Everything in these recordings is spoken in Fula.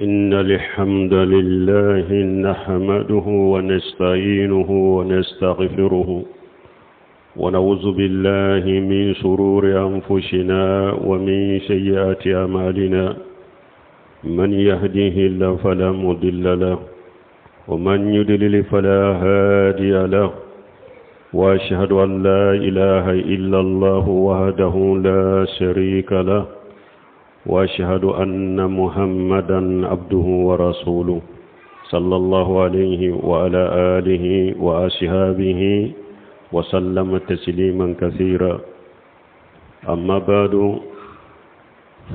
إن الحمد لله نحمده ونستعينه ونستغفره ونعوذ بالله من شرور أنفسنا ومن سيئات أعمالنا. من يهده الله فلا مضل له ومن يضلل فلا هادي له، وأشهد أن لا إله إلا الله وحده لا شريك له، وأشهد أن محمدا عبده ورسوله صلى الله عليه وعلى آله وأصحابه وسلم تسليما كثيرا. أما بعد،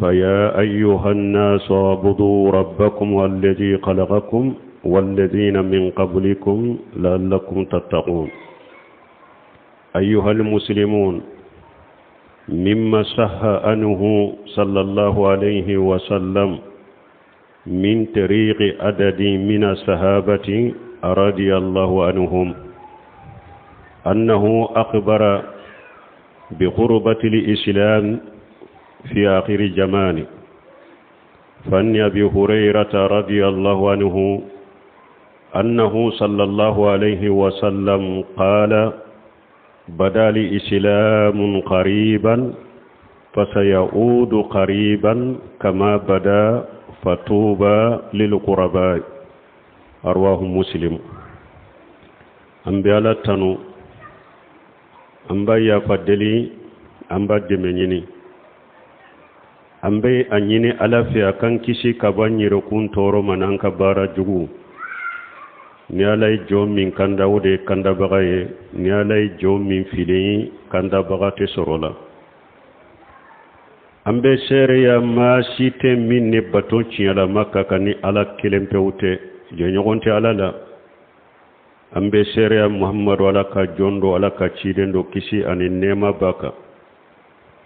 فيا أيها الناس اعبدوا ربكم الذي خلقكم والذين من قبلكم لعلكم تتقون. أيها المسلمون، مما صح عنه صلى الله عليه وسلم من طريق عدد من الصحابة رضي الله عنهم أنه أخبر بقربة الإسلام في آخر الزمان. فعن أبي هريرة رضي الله عنه أنه صلى الله عليه وسلم قال: بدا الإسلام قريبا فسيعود قريبا كما بدا فطوبى للقرباء. رواه مسلم. أنبياء تنو أنبياء يفضلي أنبياء دمنيني أنبياء أنيني على في أكان كيسي كبان يركون تورو منانك بارا جغو. ni alay jom min kanda wude kanda bagaye, ni alay jom min fili kanda bagate sorola. Ambe sere ya ma site min ne baton ciala makka kani ala kelempe wute je nyogonte ala la. Ambe sere ya muhammadu ala ka jondo ala ka chidendo kisi ani nema baka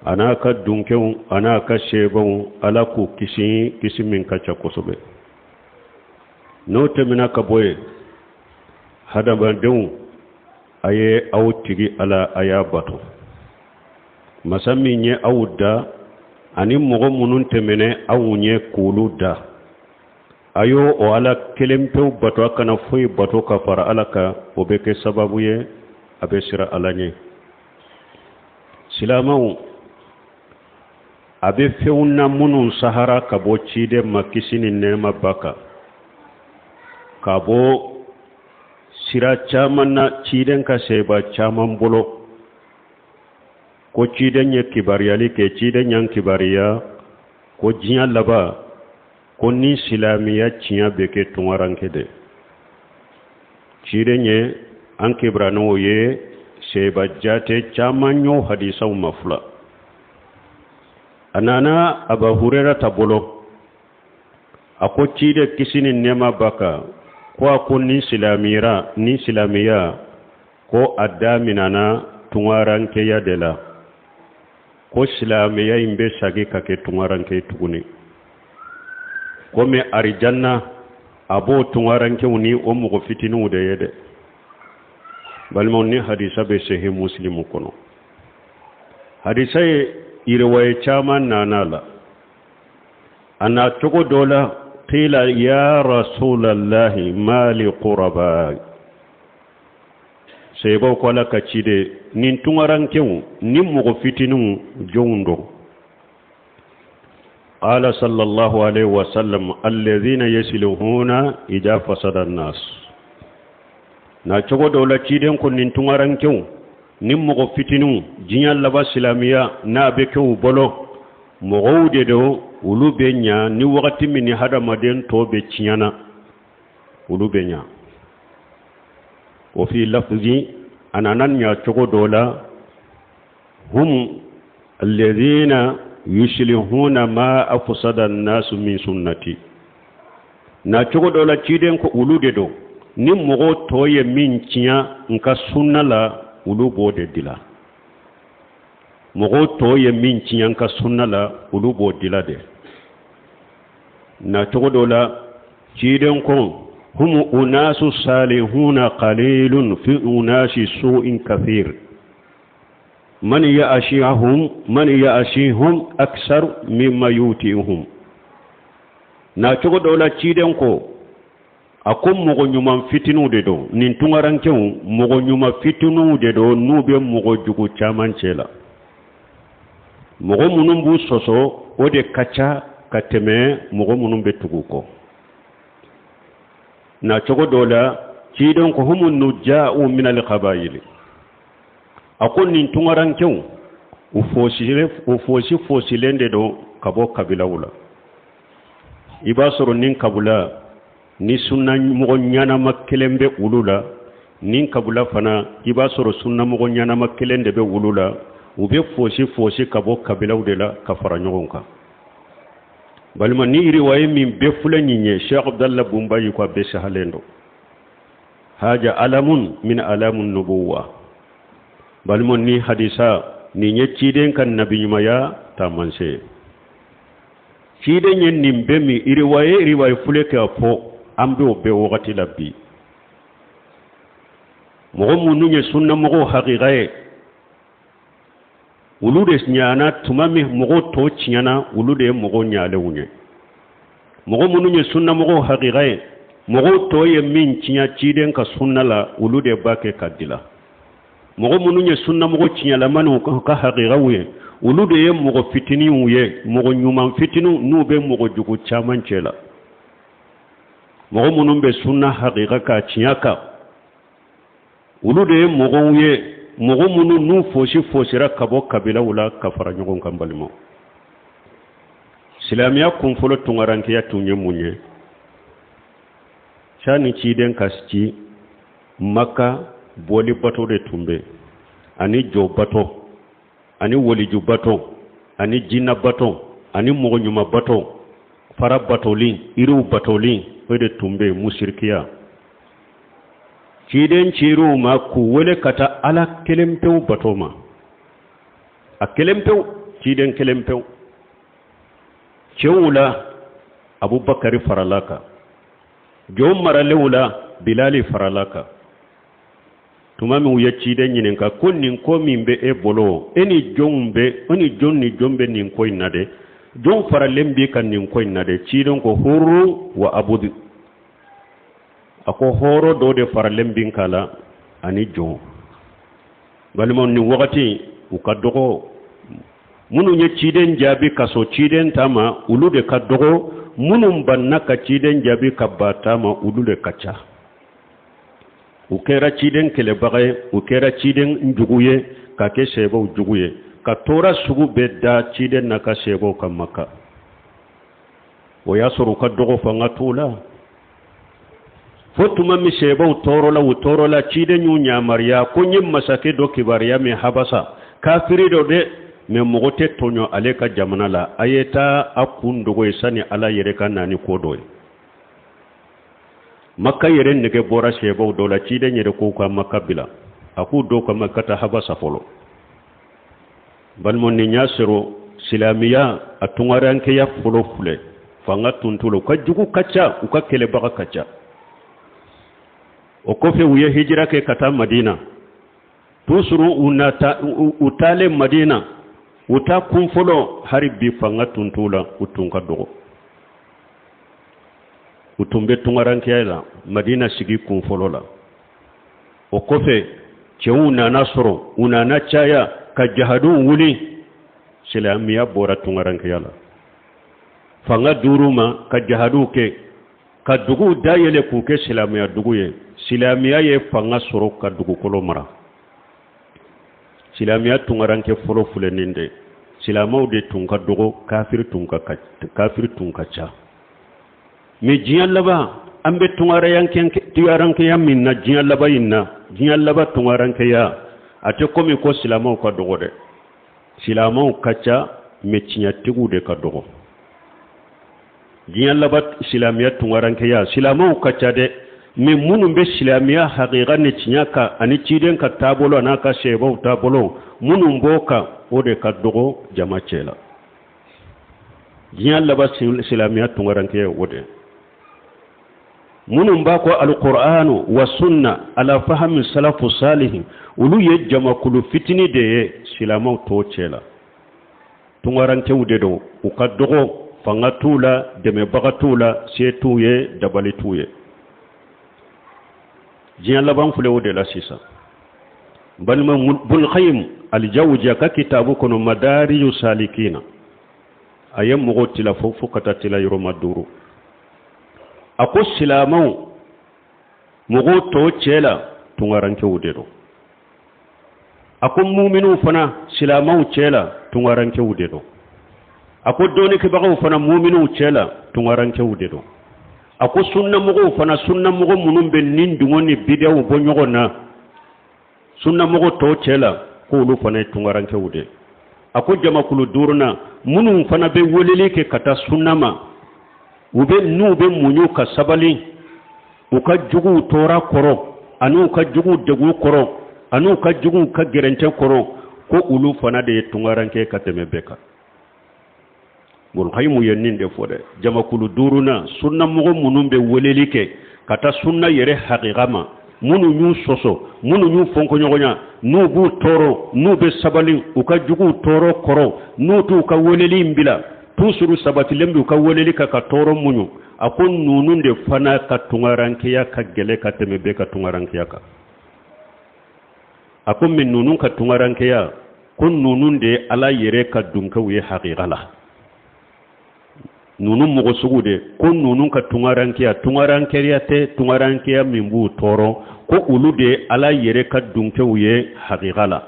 anaka dunkew anaka shebon ala ku kisi min kacha kosobe no temina ka boye hadabandenw aye aw tigi ala aya bato masami nye awda ani mogo munun temene awunye kulu da ayo o ala kelempew bato akana foyi bato ka fara ala ka o be ke sababu ye abe sira ala nye silamaw abe fewna munun sahara ka bo cide makisini nema baka ka bo sira caman na ciden ka seba caman bolo ko ciden ye kibariyali ke ciden yan kibariya ko jinya laba ko ni silamiya cinya beke tunwaranke de ciden ye an kibrano ye seba jate caman yo hadisaw mafula anana aba hurera tabolo ako cide kisini nema baka ko ni silamiya ko adaminana tungaranke ya dela ko silamiya imbe sagi kake tungaranke tuguni ko me arijanna abo tungaranke uni o mugo fitinu de yede balmon ni hadisa be sahih muslim kono hadisa irwaye chaman nanala ana togo dola قيل يا رسول الله ما لقرباء سيبو كولا كاتشيدي نين تونغارانكيو نين موغو فيتينو جوندو قال صلى الله عليه وسلم الذين يسلمون إذا فسد الناس na chogo dola chiden ko nin tungarankew nin mogo fitinu jinya laba silamiya na be kew bolo mogowde do ulu benya ni wakati mini hada maden to be chiyana ulu benya wa fi lafzi ananan ya chogo dola hum alladhina yuslihuna ma afsada an-nas min sunnati na chogo dola chiden ko ulu de do ni mogo toye min chiya nka sunna la ulu bode dila mogo toye min chiya nka sunna la ulu bode dila de na togodola ciden kon hum unasu salihuna qalilun fi unasi su'in kathir man ya'ashihum aksar mimma yutihum na cogo dola ciden ko akum mogo nyuma fitinu de do nin tungarankew mogo nyuma fitinu de do nube mogo jugu chamancela mogo munum bu soso o de kacha kateme mogo munum betuguko na cogo dola ciden ko humun nujja'u min al-qabail akon nin tungarankew ufosi fosilende do kabo kabila wula ibasoro nin kabula ni sunna mogo nyana makkelembe ulula nin kabula fana ibasoro sunna mogo nyana makkelende be ulula ube fosi kabo kabila wudela kafara nyogonka balma ni riwaye min be fulanyiye Sheikh Abdallah Bumbayi ko be sahalendo haja alamun min alamun nubuwa balma ni hadisa ni nyeciden kan nabi nyumaya tamanse ciden yen nimbe mi riwaye fuleke apo ambe o be wakati labbi mogo munu nye sunna mogo haqiqaye ulude nyana tumami mogo to chiana ulude mogo nyale unye mogo munu nye sunna mogo haqiqaye mogo to ye min chinya ciden ka sunna la ulude bake kadila mogo munu nye sunna mogo chinya la manu ka haqiqa uye ulude ye mogo fitini uye mogo nyuma fitinu nube mogo jugu chamancela mogo munu be sunna haqiqa ka chinyaka ulude ye mogo uye mogo munu nu fosira kabo kabila wula kafara nyogon kambalimo silamiya kunfolo tungarankiya tunye munye chani ciden kasci maka boli bato de tumbe ani jo bato ani woliju bato ani jinna bato ani mogo nyuma bato fara batolin iru batolin wede tumbe musirkiya ciden ciru ma ku wele kata ala kelempew bato ma a kelempew ciden kelempew cewula abubakari faralaka jom maralewula bilali faralaka tumami uya ciden nyinen ka kunnin ko mimbe e bolo eni jonni jombe nin koy nade jon faralembi kan nin koy nade ciden ko hurru wa abudi ako horo do de faralembin kala ani jon balmon ni wakati ukadogo munu nye ciden jabi kaso ciden tama ulude kadogo munu banna ka ciden jabi kabatama ulude kacha ukera ciden kele bagay ukera ciden njuguye ka ke sebo njuguye ka tora sugu bedda ciden naka sebo kamaka o yasuru kadogo fanga tula fotuma mi sebo toro la ciden nyunya mariya kunyim masake do kibariya mi habasa kafiri do de me mogote tonyo aleka jamana la ayeta akundugo isani ala yere kanani kodoy makka yere nege bora sebo do la ciden yere ko ka makka bila aku do ka makka ta habasa folo balmon ni nyasero silamiya atungaranke ya folo fule fanga tuntulo ka jugu kacha uka kele baka kacha o kofe uye hijira ke kata Madina tusuru utale Madina uta kumfolo haribi fanga tuntula utunka dogo utumbe tungaranke ya Madina sigi kumfolo la o kofe cheuna nasoro unana chaya ka jahadu wuli silamiya bora tungaranke ya fanga duruma ka jahadu ke ka dugu dayele ku ke silamiya dugu ye silamiya ye fanga soro ka dugu kolo mara silamiya tungaranke folo fule ninde silamaw de tunka dugu kafir tunka cha mi jiyan laba ambe tungara yanken tiyaranke ya minna jiyan laba inna jiyan laba tungaranke ya ate komi ko silamaw ka dugu de silamaw kacha me cinya tigu de ka dugu jiyan laba silamiya tungaranke ya silamaw kacha de me munu be silamiya haqiqa ne cinyaka ani ciden ka tabolo anaka shebo tabolo munu mboka ode ka dogo jamacela jiyan laba silamiya tungaranke ode munu mbako alqur'anu wa sunna ala fahmi salafu salih ulu ye jamakulu fitini de silamaw to cela tungaranke ude do uka dogo fanga tula deme baga tula se tuye dabali tuye jiyan laban fule wode la sisa balma bul khaym al jawja ka kitabu kono madariju salikina ayam mugo tila fofu kata tila yoro maduru ako silamau mugo to chela tungaranke wudero ako mu'minu fana silamau chela tungaranke wudero ako doni ke bago fana mu'minu chela tungaranke wudero ako sunna mugo fana sunna mugo munum ben nindu ngoni bidew bo nyogona sunna mugo to chela ko lu fana tungaranke wude ako jama kulu durna munum fana be wolele ke kata sunnama ube nube munyu ka sabali uka jugu tora koro anu ka jugu degu koro anu ka jugu ka gerente koro ko ulu fana de tungaranke kateme beka bul khaymu yennin de fode jama kulu duruna sunna mugo munum be wolele ke kata sunna yere haqiqama munu nyu soso munu nyu fonko nyogonya nubu toro nube sabali uka jugu toro koro nutu ka woleli mbila tusuru sabati lembi ka woleli ka toro munyu akon nunun de fana ka tungaranke ya ka gele ka temebe ka tungaranke ya ka akon min nunun ka tungaranke ya kon nunun de ala yere ka dunka wi haqiqala nunun mugo sugude kon nunun ka tungaranke ya te tungaranke ya mimbu toro ko ulude ala yere ka dunke wi haqiqala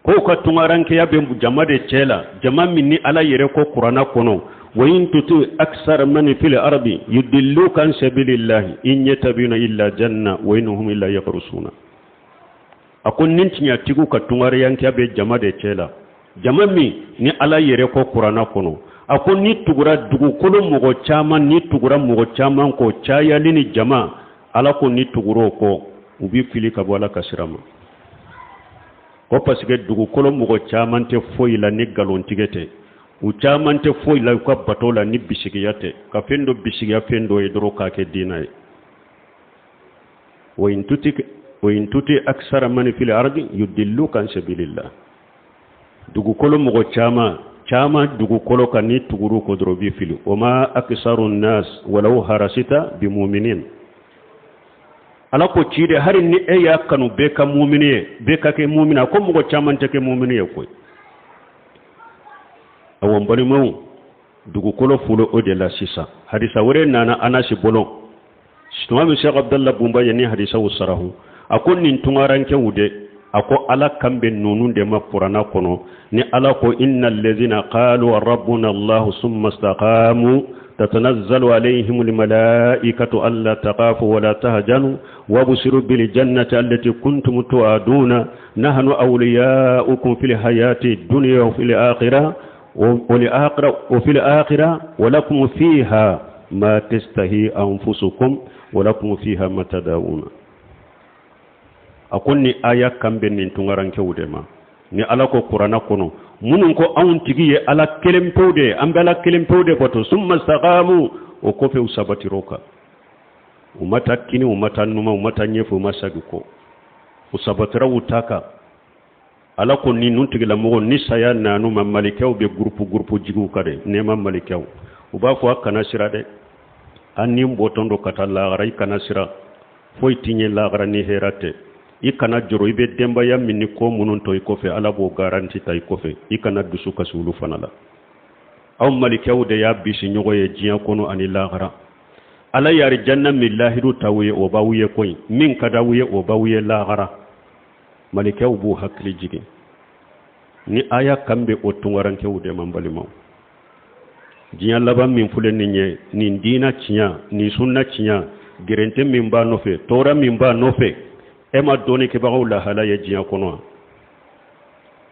ko ka tungaranke ya be jama de chela jama minni ala yere ko qur'ana kono wa in tutu aksar man fil ardi yudilluka an sabilillah in yatabuna illa janna wa innahum illa yaqrusuna akon nintinya tigu ka tungaranke ya be jama de chela jama mi ni ala yere ko qur'ana kono akon ni tugura dugu kolo mugo chama ni tugura mugo chama ko chaya lini jama ala ko ni tuguro ko ubi fili ka wala kasirama ko parce que dugu kolo mugo chamante foyi la ni galon tigete u chamante foyi la ko batola ni bisigiyate ka fendo bisigiya fendo e doro ka ke dinay wa in tuti aksara man fil ardi yudilluka an sabilillah dugu kolo mugo chama dugu kolo kan ni tuguru ko doro bi fili o ma aksarun nas walau harasita bi mu'minin ala ko ciide harin ni e ya kanu be ka mu'miniye be ka ke mu'mina ko mugo chamante ke mu'miniye koy awon bari maw dugu kolo fulo o de la sisa hadisa wore nana anasi bolon sitoma mi Sheikh Abdallah Bumba yani hadisa usarahu akon nin tungaranke wude ako ala kambe nunun de ma qur'ana kono ni ala ko innal ladhina qalu rabbuna Allah summa istaqamu تتنزل عليهم الملائكة ألا تخافوا ولا تهزنوا وابشروا بالجنة التي كنتم توعدون نحن أولياؤكم في الحياة الدنيا وفي الآخرة ولكم فيها ما تستهي أنفسكم ولكم فيها ما تدعون أقول ني آية كم بين تنغران كودما ni ala ko qur'ana kono munun ko awun tigiye ala kelem powde ambala kelem powde boto summa istaqamu o ko fe usabati roka umata kini umata numa umata nyefu masagu ko usabatira utaka ala ko ni nun tigila mo ni saya nanu mamalikaw be groupe jigu kade ne mamalikaw uba ko kana sira de anni mbotondo katalla garay kana sira foy tinye la garani herate ikana joro ibe demba ya minni ko munun to ikofe ala bo garanti tay kofe ikana dusu kasulu fanala aw malikaw de ya bisi nyogo ye jiya kono ani laghara ala yari janna millahiru tawiye o bawiye koy min kadawiye o bawiye laghara malikaw bu hakli jigi ni aya kambe o tungaranke wude mambali maw jiya laban min fulen ni ni dina cinya ni sunna cinya gerente min ba nofe tora min ba nofe ema doni ke baga la hala ya jiya kono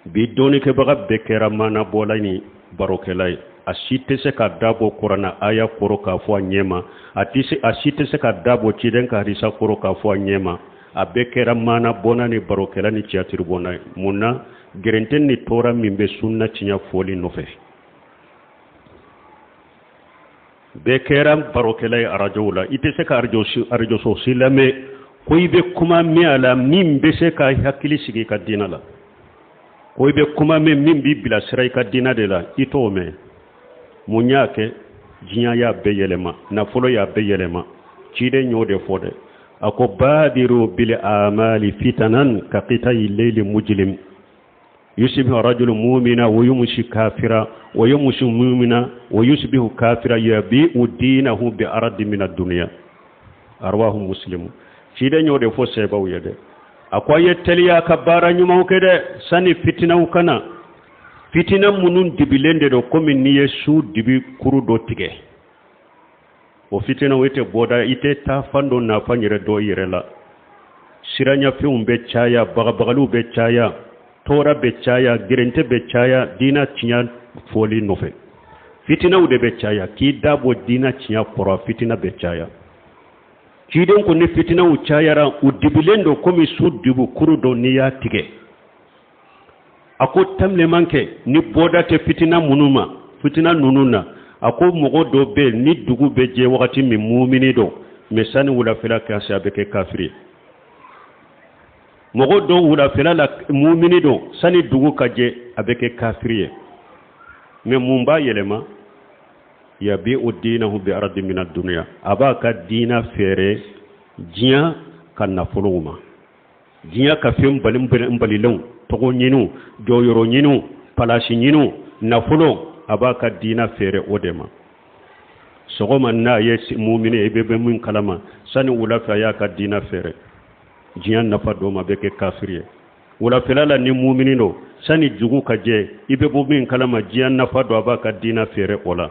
bi doni ke baga bekera mana bolani barokelay asite se ka dabo qur'ana aya koro ka fo nyema atise asite se ka dabo ciden ka risa koro ka fo nyema a bekera mana bonani barokelani ciatir bonay munna gerenten ni tora mimbe sunna cinya foli nofe bekera barokelay arajula ite se ka arjo so silame koy be kuma mi ala min be se ka hakili sigi ka dinala koy be kuma me min bi bila siray ka dina de la ito me munyake jinya ya beyelema na folo ya beyelema cide nyode fode ako badiru bil amali fitanan ka qita'i layli mujlim yusbihu rajulu mu'mina wa yumshi kafira wa yumshi mu'mina wa yusbihu kafira yabi'u dinahu bi ardi min ad-dunya arwahu muslim cide nyode fo sebaw yede akwa yetteliya kabara nyuma kede sani fitina ukana fitina munun dibilende do komi niye su dibi kuru do tige o fitina wete boda ite ta fando na fanyire do yirela siranya fi umbe chaya bagabagalu be chaya tora be chaya gerente be chaya dina tinya foli nofe fitina ude be chaya ki dabo dina tinya koro fitina be chaya kiden ko ne fitina u chaya ra udibilendo komi su dibu kuru do niya tige ako tamle manke ni boda te fitina munuma fitina nununa ako mogo do be ni dugu be je wakati mi mu'mini do mesani wula fela ka sabeke kafiri mogo do wula fela la mu'mini do sani dugu ka je abeke kafiri me mumba yelema ya bi udinahu bi ardi min ad-dunya abaka dina fere jiya kan nafuluma jiya ka fim balilon togo nyinu joyoro nyinu palashi nyinu nafulo abaka dina fere odema sogoma na yes mu'mini ebebe mun kalama sani wula fa ya ka dina fere jiyan nafa do ma beke kafiriye wula filala ni mu'mini no sani jugu ka je ibebo min kalama jiyan nafa do abaka dina fere ola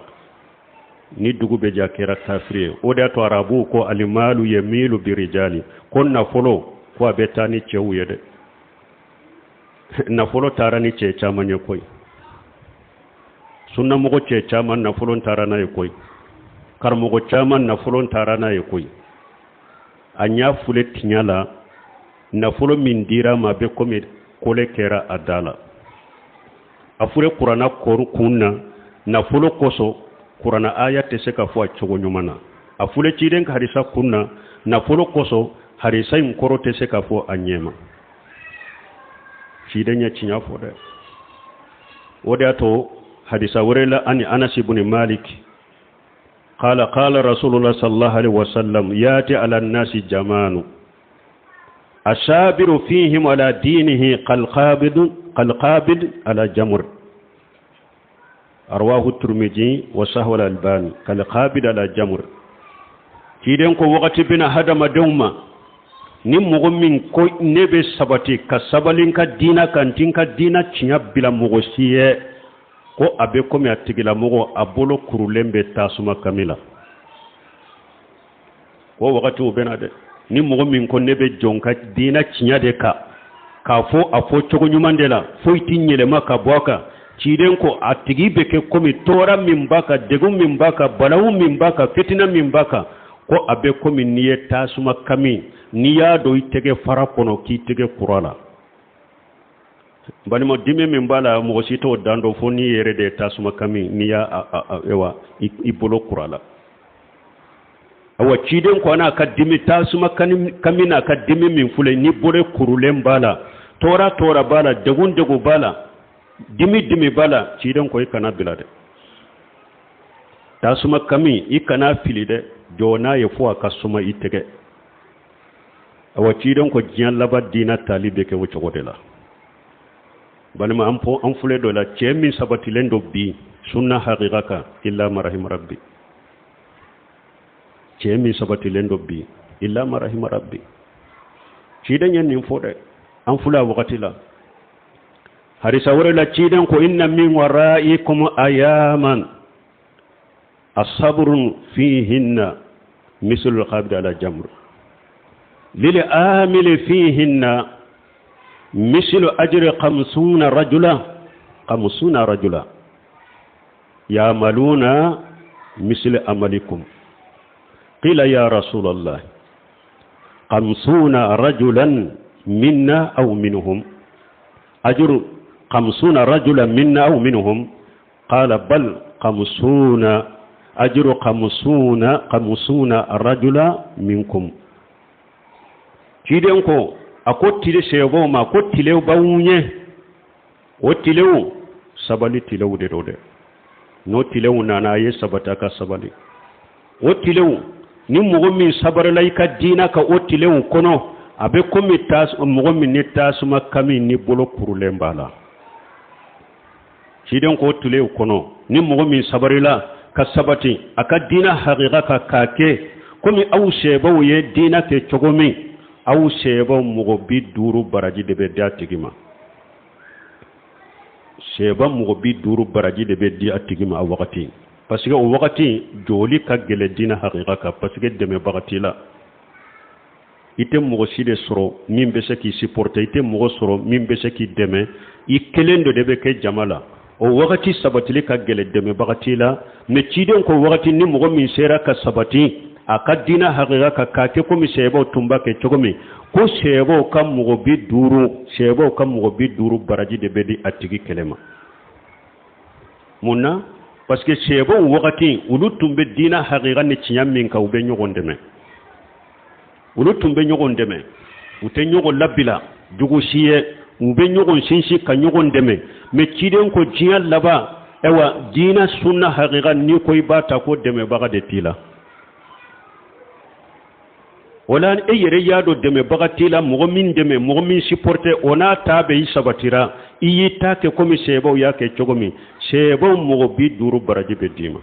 ni dugu be jakera kafiriye oda to arabu ko alimalu yamilu birijali kon nafulo ko abetani chewu yede nafolo tarani ce chamanye koy sunna mogo ce chaman nafolon tarana ye koy kar mogo chaman nafolon tarana ye koy anya fule tinyala nafolo min dira ma be komi kole kera adala afure qur'ana koru kunna nafolo koso qur'ana ayate se ka fo chogo nyumana afule ciden ka harisa kunna nafolo koso harisa im korote se ka fo anyema fidanya cinya fode wada to hadisa wurela ani Anas ibn Malik qala qala rasulullah sallallahu alaihi wasallam yati ala an-nasi jamanu ashabiru fihim ala dinihi qalqabid ala jamr arwahu Tirmidhi wa sahwa al-Albani qalqabid ala jamr kiden ko wakati bina hadama dawma ni mogo min ko nebe sabati ka sabalin ka dina kan tinka dina cinya bila mogo siye ko abe ko mi atigila mogo abolo kurulembe tasuma kamila ko wakati ubena de ni mogo min ko nebe jonka dina cinya de ka fo afo chogo nyumandela fo itinyele maka boka ciden ko atigi beke ko mi tora min baka degum min baka balawu min baka fitina min baka ko abe ko min niye tasuma kami niya do itege fara kono ki tege kurala bani mo dime min bala mo sito dando foni yere de tasuma kami niya ewa ibolo kurala awa ciden ko na ka dimi tasuma kami na ka dimi min fule ni bore kurulem bala tora bala degun degu bala dimi bala ciden ko ikana bilade tasuma kami ikana filide jona ye fo aka suma itege awa ciden ko jiyan laba dina talibe ke wuce godela balma an fule do la cemi sabati lendo bi sunna haqiqaka illa marahim rabbi cemi sabati lendo bi illa marahim rabbi ciden yan nin fode an fula wakati la harisa wore la ciden ko inna min waraikum ayaman asabrun fihinna mislu al-qabd ala jamr lil amil fihinna mislu ajri 50 rajula yamaluna mislu amalikum qila ya rasulullah 50 rajulan minna aw minhum ajru 50 rajulan minna aw minhum qala bal 50 ajru 50 rajula minkum kiden ko akotile sebo ma kotile bawunye otilewu sabali tilewu de dode no tilewu nana ye sabata ka sabali o tilewu ni mogo min sabarala i ka dina ka o tilewu kono abe komi mogo min ni tasuma kami ni bolo kurulen bala ciden ko tilewu kono ni mogo min sabarila ka sabati aka dina haqiqa ka kake komi aw sebaw ye dina ke cogomi aw sebaw mogo bi duru baraji de be da tigima seba mogo bi duru baraji de be di atigima a wakati parce que o wakati joli ka gele dina haqiqa ka parce que deme bakati la ite mogo side soro min be se ki supporter ite mogo soro min be se ki deme I kelendo de be ke jamala o wakati sabatili ka gele deme bakati la me ciden ko wakati ni mogo min sera ka sabati aka dina haqiqa ka kake ko mi seba tumba ke chogomi ko seba kam mogo bi duru baraji de be di atigi kelema munna parce que seba wakati ulu tumbe dina haqiqa ne ciyam min ka ube nyogon deme ulu tumbe nyogon deme ute nyogon labila dugu siye ube nyogon sinsi ka nyogon deme me ciden ko jiya laba ewa dina sunna haqiqa ni koy bata ko deme baga de tila wala e yere yado deme bagati la mogo min deme mogo min supporter ona tabe yi sabatira iyi take komi sebo yake chogomi sebo mogo bi duru baraji bedima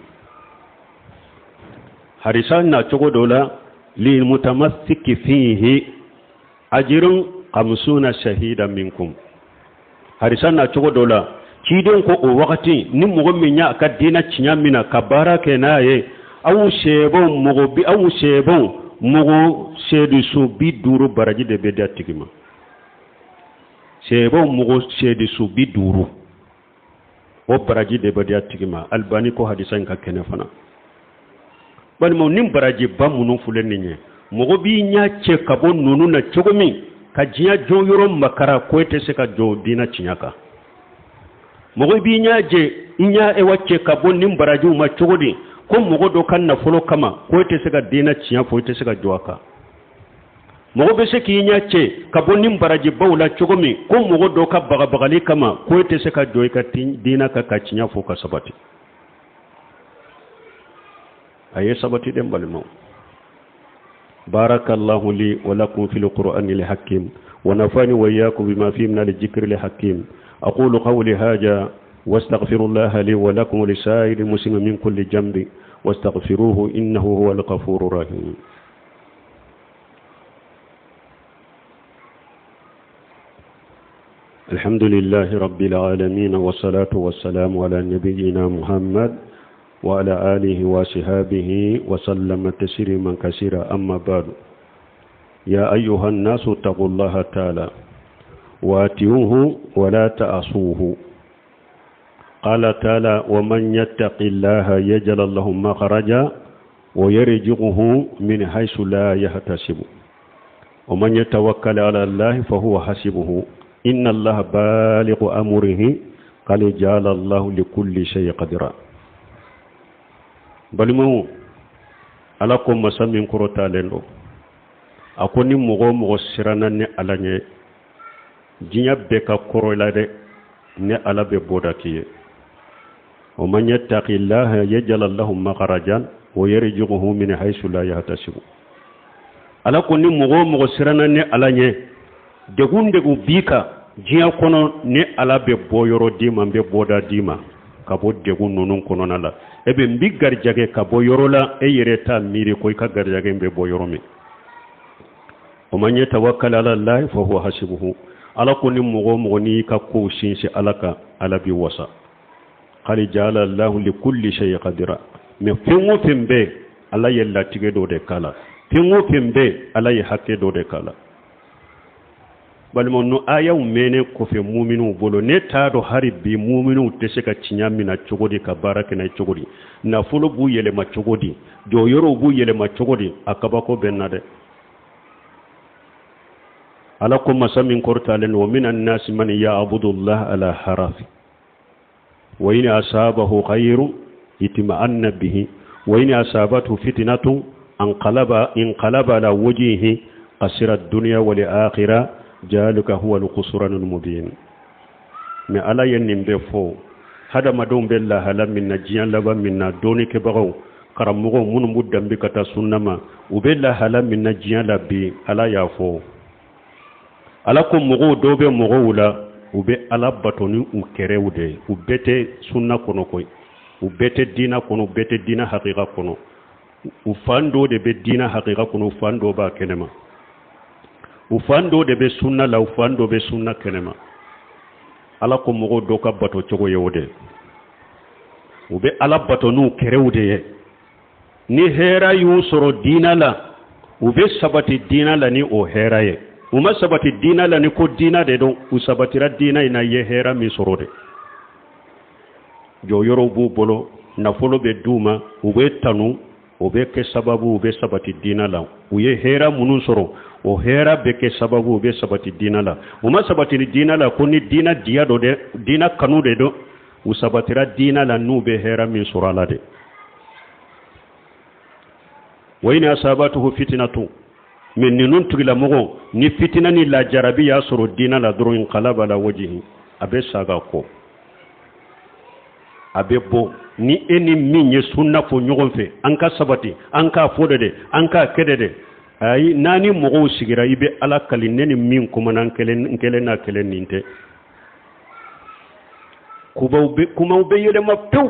harisan na chogo dola li mutamassiki fihi ajrun 50 shahida minkum harisan na chogo dola ciden ko o wakati ni mogo min ya ka dina cinyamina kabara kenaye awu sebo mogo bi awu sebo mogo sedu su bi duru baraji de be da tigima sebo mogo sedu su bi duru o baraji de be da tigima albani ko hadisan ka kene fana bal mo nim baraji ba munu fulen ni mogo bi nya che kabo nunu na chogomi ka jiya jo yoro makara ko ete se ka jo dina chinyaka mogo bi nya je nya e wacce kabo nim baraji ma chogodi ko mogo do kan na folo kama ko ite se ka dina ciya fo ite se ka joaka mogo be se ki nya che ka bonim baraji bawla chogomi ko mogo do ka baga bagali kama ko ite se ka joy ka dina ka ciya fo ka sabati aye sabati dem balmo barakallahu li wa lakum fil qur'anil hakim wa nafani wa iyyakum bima fihi min al-dhikril hakim aqulu qawli hadha واستغفر الله لي ولكم ولسائر المسلمين من كل جنب واستغفروه إنه هو الغفور الرحيم الحمد لله رب العالمين والصلاة والسلام على نبينا محمد وعلى آله وصحبه وسلم تسليما كثيرا أما بعد يا أيها الناس اتقوا الله تعالى واتقوه ولا تعصوه قال تعالى ومن يتق الله يجعل له مخرجا ويرزقه من حيث لا يحتسب ومن يتوكل على الله فهو حسبه إن الله بالغ أمره قد جعل الله لكل شيء قدرا بلمو alakum masamin kurota lendo akoni mogo sirana ne alanye jinya be ka korola de ne alabe bodakiye ومن يتق الله يجعل له مخرجا ويرزقه من حيث لا يحتسب ala koni mogo sirana ne alanye degu bika jiya kono ne ala be boyoro dima be boda dima kabo degu nunun kono nala ebe mbi garjage kabo yorola e yereta miri ko ka garjage be boyoro mi ومن يتوكل على الله فهو حسبه ala koni mogo ni ka ko shinshi alaka ala bi wasa قال جعل الله لكل شيء قدرا mais fengo fembe ala yella tige do de kala fengo fembe ala ye hakke do de kala balmo no aya mene ko fe mu'minu bolo ne ta do hari bi mu'minu te se ka cinyamina chogodi ka baraka na chogodi na fulo bu yele ma chogodi do yoro bu yele ma chogodi akaba ko bennade ala ko masamin kortalen wa minan nas man ya'budu Allah ala harafi وإن أصابه خير يطمئن به وإن أصابته فتنة انقلب على وجهه خسر الدنيا والآخرة ذلك هو الخسران المبين ما على ينبه فو hada madon bella hala minna jiyan laba minna doni ke bagaw karamugo munu mudambi kata sunnama ubella hala minna jiyan labbi ala yafo ala ko mugo dobe mugo wula ube ala batoni u kerewde ubete sunna kono koy ubete dina kono ubete dina haqiqa kono ufando de be dina haqiqa kono ufando ba kenema ufando de be sunna la ufando be sunna kenema ala ko mugo doka bato chogo yewde ube ala batonu kerewde ni hera yu soro dina la ube sabati dina la ni o hera ye uma sabati dina la ni ko dina de don usabatira dina ina ye hera mi sorode jo yoro bu bolo na folo be duma ube tanu ube ke sababu ube sabati dina la uye hera munun soro o hera be ke sababu ube sabati dina la uma sabati dina la ko ni dina dia do de dina kanu de do usabatira dina la nu be hera mi sorala de wayna asabatuhu fitnatu min ninun tugila mogo ni fitina ni la jarabi ya soro dina la duru inqalaba la wajhi abe saga ko abe bo ni eni minye sunna fo nyogon fe anka sabati anka fodede anka kedede ay nani mogo sigira ibe ala kalineni min kuma nan kelen na kelen ninte kuma ube yele mapew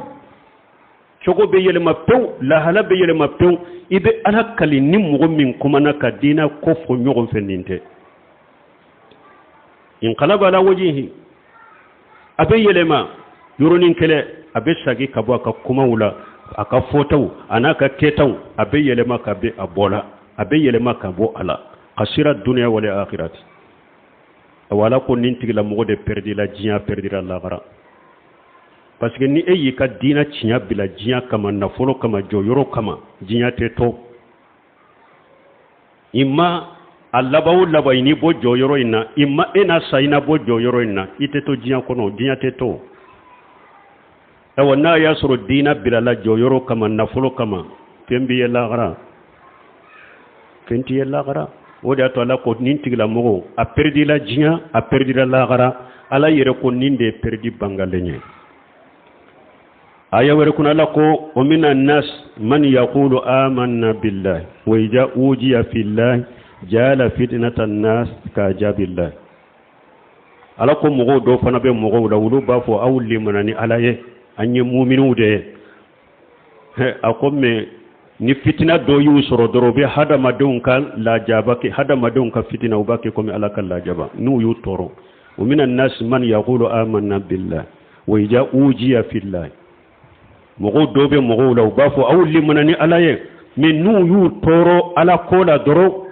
chogo be yele mapew la hala be yele mapew ibe ala kalini mogo min kuma na kadina ko fo nyogon fe ninte inqalaba la wajhi abe yele ma yoronin kele abe sagi kabo aka kuma wula aka fotaw anaka ketaw abe yele ma ka be abola abe yele ma ka bo ala khasira dunya wal akhirat wala ko ninti la mogo de perdi la jiya perdi la lagara parce que ni eyi ka dina cinya bila jiya kama na folo kama joyoro kama jiya te to imma allabaw labayni bo joyoro ina imma ena sayna bo joyoro ina ite to jiya kono jiya te to awana yasru dina bila la joyoro kama na folo kama tembi yalla gara fenti yalla gara o da to ala ko ninti la mogo a perdi la jiya a perdi la lagara ala yere ko ninde perdi bangalenye aya werekuna lako wa minan nas man yaqulu amanna billahi wa idha ujiya fillahi jala fitnatan nas ka jabillah alako mugo do fana be mugo da wulu ba fo awli manani alaye anye mu'minu de akomme ni fitna do yusoro dorobe hada madun kan la jabaki hada madun ka fitna ubaki komi alaka la jaba nu yu toro wa minan nas man yaqulu amanna billahi wa idha ujiya fillahi mogo dobe mogo law bafo awli manani alaye min nu yu toro ala kola doro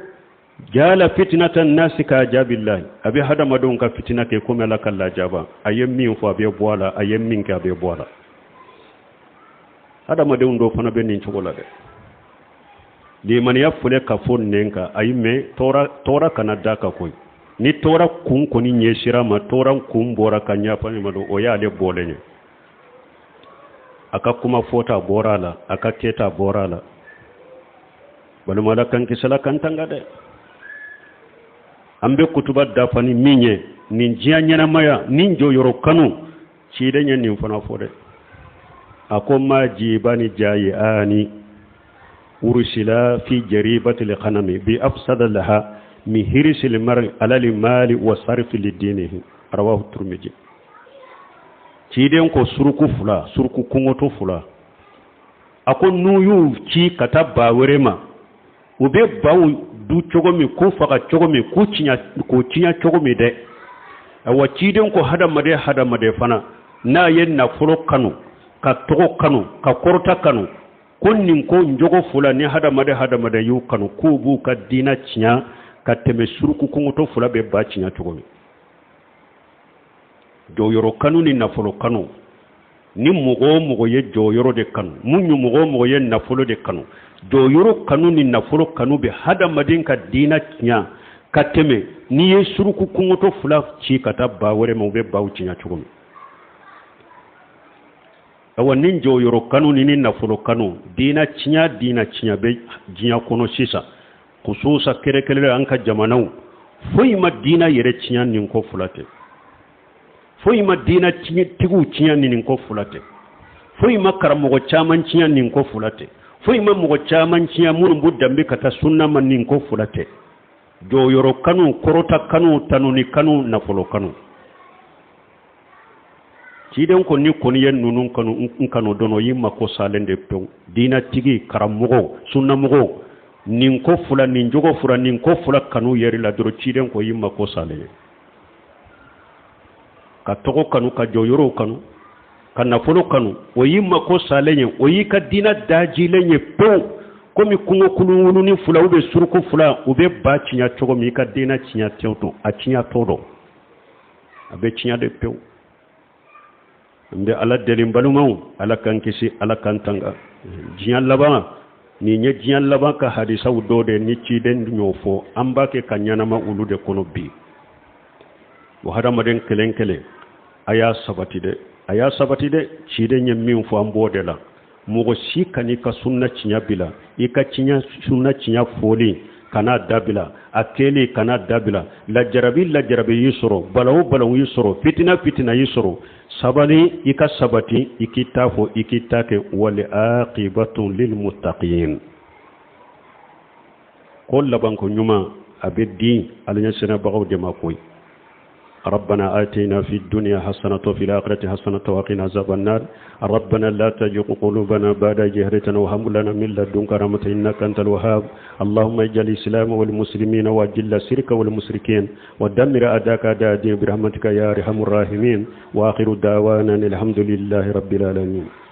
jala fitnatan nas ka jabillah abi hada madon ka fitna ke kuma la kala jaba ayem min fo be boala ayem min ka be boala hada madon do fana be nin chogola de di man ya fule ka fon nenka ayime tora kanada ka koy ni tora kun ko ni nyeshira ma tora kun bora kanya pa ni mado o ya le bolenye aka kuma fota borala aka keta borala bal malakan kisala kan tangade ambe kutuba dafani minye nin jiya nyana maya nin jo yoro kanu ci de nyen nin fana fode akoma jibani jayi ani ursila fi jaribati liqanami bi afsada laha mi hirisil mar ala limali wa sarfi lidinihi rawahu turmiji ciden ko surku fula surku kungoto fula ako nuyu ci kata bawerema ube bawu du chogomi ko faka chogomi ko cinya chogomi de awa ciden ko hada made fana na yen na fulo kanu ka togo kanu ka korta kanu konnin ko njogo fula ni hada made yu kanu ko bu ka dina cinya ka teme surku kungoto fula be ba cinya chogomi joyoro kanu ni nafolo kanu ni mugo ye joyoro de kanu munyu mugo ye nafolo de kanu joyoro kanu ni nafolo kanu be hada madin ka dina nya kateme ni ye suruku kungoto fula ci kata ba wore mo be bawu nya chugum awa nin joyoro kanu ni nafolo kanu dina nya be jinya kono sisa kususa kere anka jamanau foi madina yere nya nin ko fulate foyi ma dina tigu cinya nin ko fulate foyi ma karamogo caman cinya nin ko fulate foyi ma mogo caman cinya mun bu dambe kata sunna man nin ko fulate do yoro kanu korota kanu tanuni kanu nafolo kanu ciden ko ni koni yen nunun kanu kanu dono yimma ko salende pew dina tigi karamogo sunna mogo nin ko fula nin jogo fura nin ko fula kanu yeri la doro ciden ko yimma ko salende ka togo kanu ka joyoro kanu ka nafolo kanu o yimma ko salenye o yi ka dina dajilenye pew komi kungo kulunu ni fula ube suruko fula ube ba cinya cogo mi ka dina cinya tewto a cinya todo abe cinya de pew mbe ala delim balumau ala kankisi ala kantanga jiyan laba ni nye jiyan laba ka hadisa udode ni ciden nyofo ambake kanyana ma ulude kono bi wahada maden kelenkele aya sabati de cide nye min fo ambode la mogo si kani ka sunna cinya bila ika cinya sunna cinya foli kana dabila akeli kana dabila la jarabi yusro balaw yusro fitina yusro sabali ika sabati ikitafo ikitake wal aqibatu lil muttaqin kullu banko nyuma abedi alanya sena bagaw de makoy ربنا آتنا في الدنيا حسنة وفي الآخرة حسنة وقنا عذاب النار ربنا لا تزغ قلوبنا بعد إذ هديتنا وهب لنا من لدنك رحمة إنك أنت الوهاب اللهم اجعل الإسلام والمسلمين وأذل الشرك والمشركين ودمر أعداءك أعداء الدين برحمتك يا أرحم الراحمين وآخر دعوانا الحمد لله رب العالمين.